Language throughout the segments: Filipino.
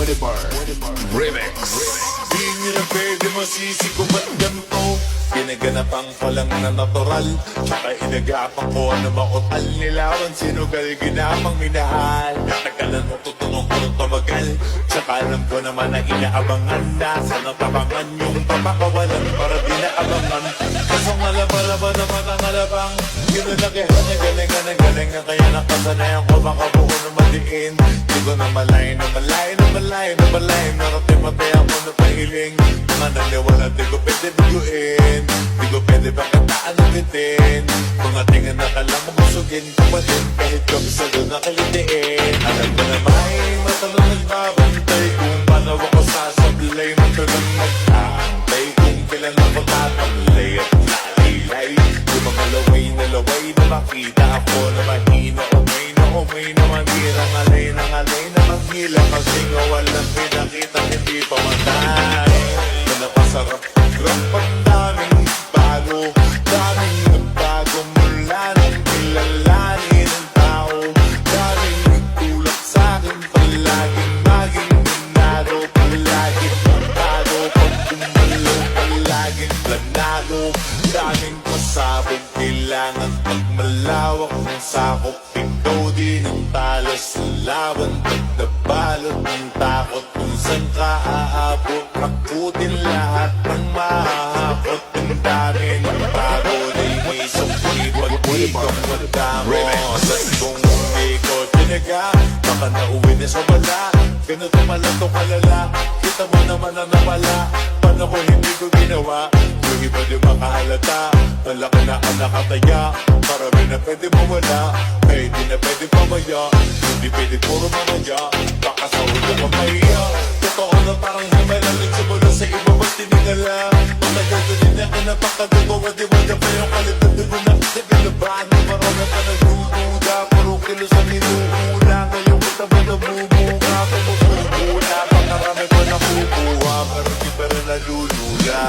Remix. Di nyo na pwede masisi kung ba't ganito. Ginaganapan ko lang na natural, tsaka inagapan ko na makutal. Nilawan sinugal, ginapang minahal. Natagalan mo tutunong ko ng tumagal, tsaka alam ko naman na inaabangan. Nasa natabangan yung papakawalan para di naabangan. Kasong alaba-laba naman ang alabang, ginalakihan niya galing na kaya nakasanayan ko baka buko na madiin. Di ko na malay na narating matay ako na pahiling. Mga naniwala di ko pwede biguin, di ko pwede pagkataan ng bitin. Mga tingin na kalang mabusugin kumatin, kahit kami sa doon nakalitiin. Alam ko na may matalong nagbabantay kung paano ako sasablay. Matalang magkaantay kung kailan ako tatablay at lalilay. Yung mga laway na makita ako na mahina umay na manirang alay na manghila. Kasi nga walang pinakita hindi pa matay. Na napasarap ang daming nagbago mula nang kilalanin ang tao. Daming nagtulak sa'kin palaging maging binado, palaging pagkado, pag gumalaw palaging planado. Daming pasabog kailangan pagmalawak ng sakop. Ikaw din ang talo sa laban, pagdabalot ng takot. Kung saan ka aabot, makutin lahat ng mahahakot. Ang dami ng bago, di may sukli, pag di ka magdamo. Sa kung hindi ko tinaga, baka nauwi na sa wala. Ganito malang to kalala, kita mo naman na nawala. Paano ko hindi ko ginawa, yung iba di makahalata. Malaki na ang nakataya, marami na pwede mawala. Kaya di na pwede pamaya, hindi pwede puro mamaya. Baka sa ulo ka mahiya, totoo na parang himalalit simula sa iba ba't tinigala. Matagal ko din ako napakadugo, wadi-wada pa yung kalitad ko na nagalabahan. Marami ka nagdududa, puro kilos ang inuuna. Ngayon kita ba nabubuka, kumububula. Pakarami ko nakukuha, pero di pa rin nalulula.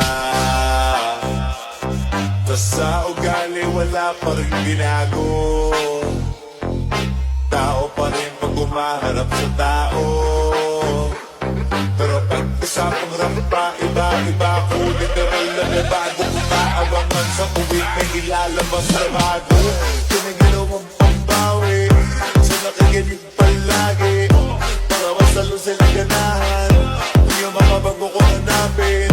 Tas sa ugali wala pa rin binago, tao pa rin pag umaharap sa tao. Pero pag usapang rampa, iba-iba ko. Literal na nabago, umaabangan sa tuwid may ilalabas na bago. Kinaginawang pambawi, sa nakikinig palagi, para masalo sila ganahan. Yung mga bago ko hanapin,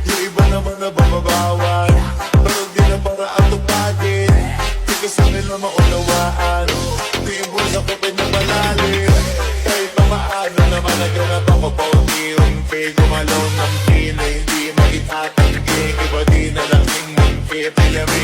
yung iba naman na bababawan. Pero di na para atupagin, di kasi nila maunawaan. Di yung bulsa ko pinapalalim, kahit pamaano naman naganap ako pa unti-unti. Gumalaw ng pila, hindi maitatanggi, iba di na lang ingin. Kaya pinamit